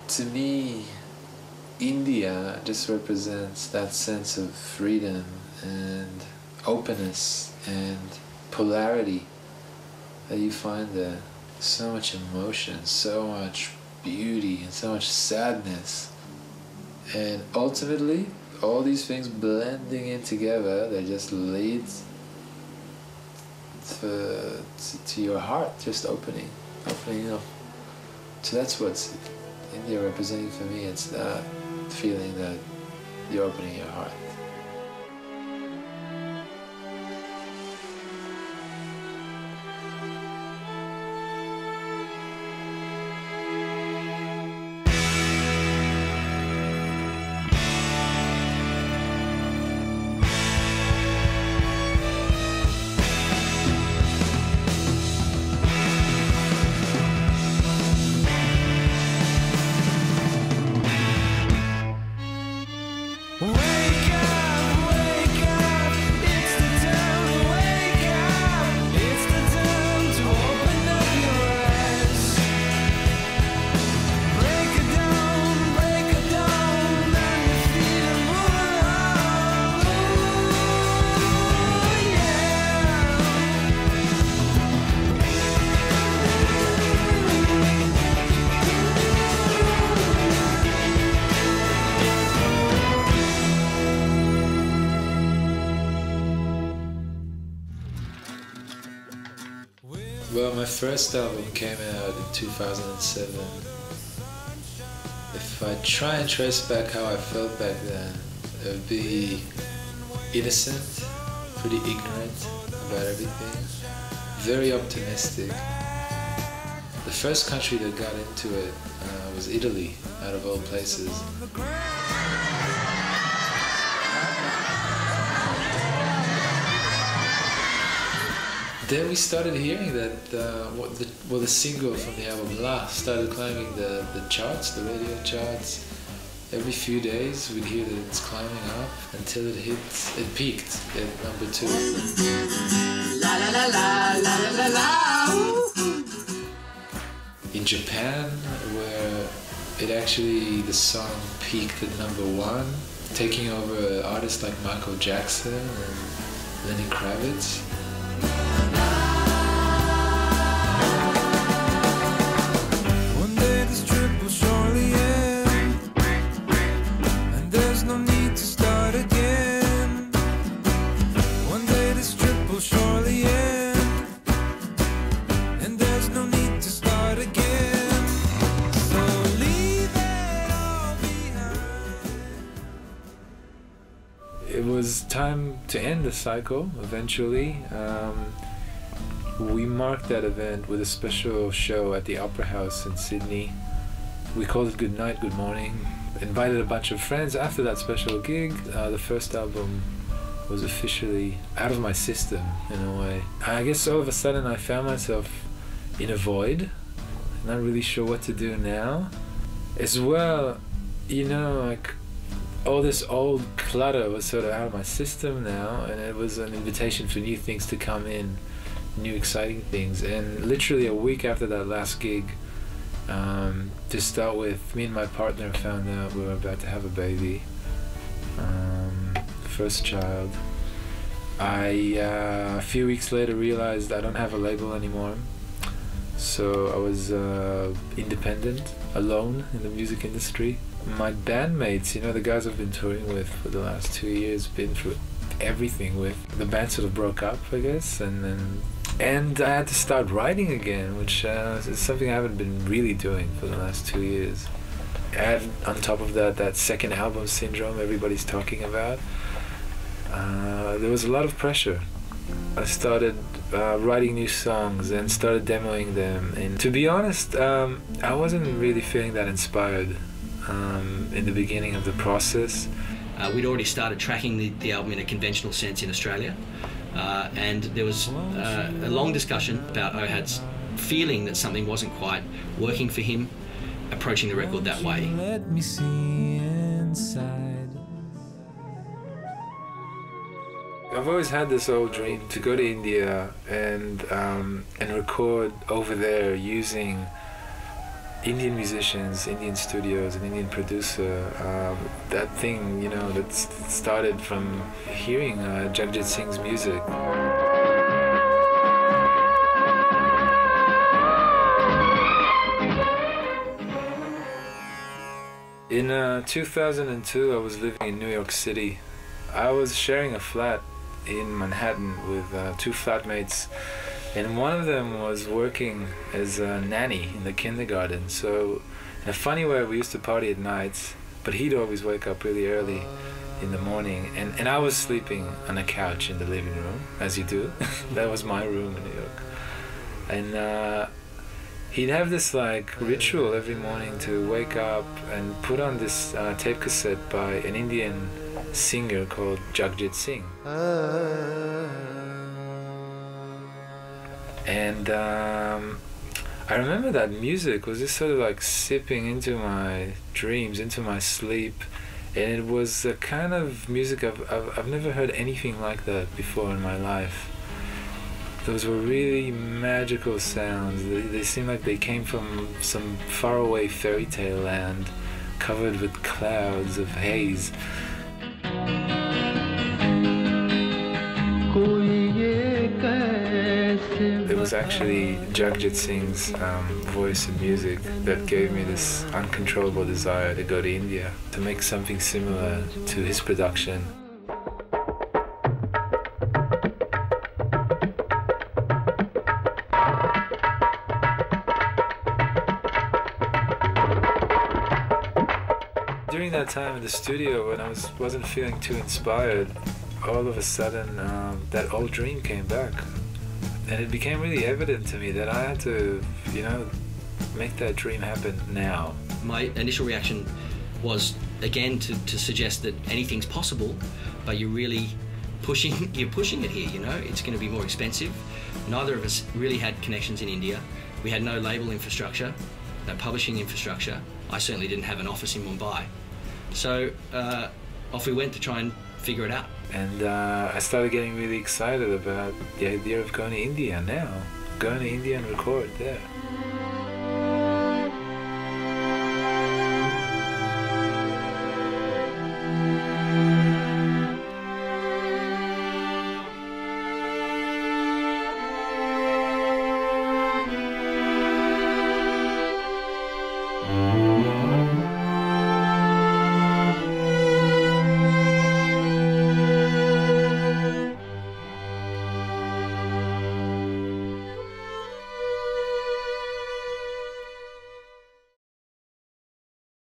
To me, India just represents that sense of freedom and openness and polarity that you find there. So much emotion, so much beauty, and so much sadness. And ultimately, all these things blending in together, they just lead to your heart just opening up. So that's what's India representing for me. It's that feeling that you're opening your heart. Well, my first album came out in 2007. If I try and trace back how I felt back then, it would be innocent, pretty ignorant about everything, very optimistic. The first country that got into it was Italy, out of all places. Then we started hearing that the single from the album La started climbing the charts, the radio charts. Every few days we'd hear that it's climbing up until it peaked at number 2. La la la la la la la. In Japan, where the song peaked at number 1, taking over artists like Michael Jackson and Lenny Kravitz. It was time to end the cycle eventually. We marked that event with a special show at the Opera House in Sydney. We called it Good Night, Good Morning. Invited a bunch of friends after that special gig. The first album was officially out of my system in a way. I guess all of a sudden I found myself in a void, not really sure what to do now. As well, like all this old clutter was sort of out of my system now, and it was an invitation for new things to come in, new exciting things. And literally a week after that last gig, to start with, me and my partner found out we were about to have a baby, first child. A few weeks later realized I don't have a label anymore, so I was independent, alone in the music industry. My bandmates, the guys I've been touring with for the last 2 years, been through everything with. The band sort of broke up, I guess, and I had to start writing again, which is something I haven't been really doing for the last 2 years. Add on top of that second album syndrome everybody's talking about. There was a lot of pressure. I started writing new songs and started demoing them, and to be honest, I wasn't really feeling that inspired in the beginning of the process. We'd already started tracking the album in a conventional sense in Australia, and there was a long discussion about Ohad's feeling that something wasn't quite working for him, approaching the record that way. Let me see inside. I've always had this old dream to go to India and record over there using Indian musicians, Indian studios, an Indian producer. That thing, you know, that started from hearing Jagjit Singh's music. In 2002, I was living in New York City. I was sharing a flat in Manhattan with two flatmates, and one of them was working as a nanny in the kindergarten. So in a funny way, we used to party at nights, but he'd always wake up really early in the morning, and I was sleeping on a couch in the living room, as you do. That was my room in New York. And he'd have this like ritual every morning to wake up and put on this tape cassette by an Indian singer called Jagjit Singh. And I remember that music was just sort of like sipping into my dreams, into my sleep, and it was a kind of music I've never heard anything like that before in my life. Those were really magical sounds. They seemed like they came from some faraway fairy tale land covered with clouds of haze. It was actually Jagjit Singh's voice and music that gave me this uncontrollable desire to go to India, to make something similar to his production. During that time in the studio, when I wasn't feeling too inspired, all of a sudden that old dream came back. And it became really evident to me that I had to, you know, make that dream happen now. My initial reaction was, again, to suggest that anything's possible, but you're really pushing it here, you know? It's going to be more expensive. Neither of us really had connections in India. We had no label infrastructure, no publishing infrastructure. I certainly didn't have an office in Mumbai. So off we went to try and figure it out. And I started getting really excited about the idea of going to India now. Going to India and record there.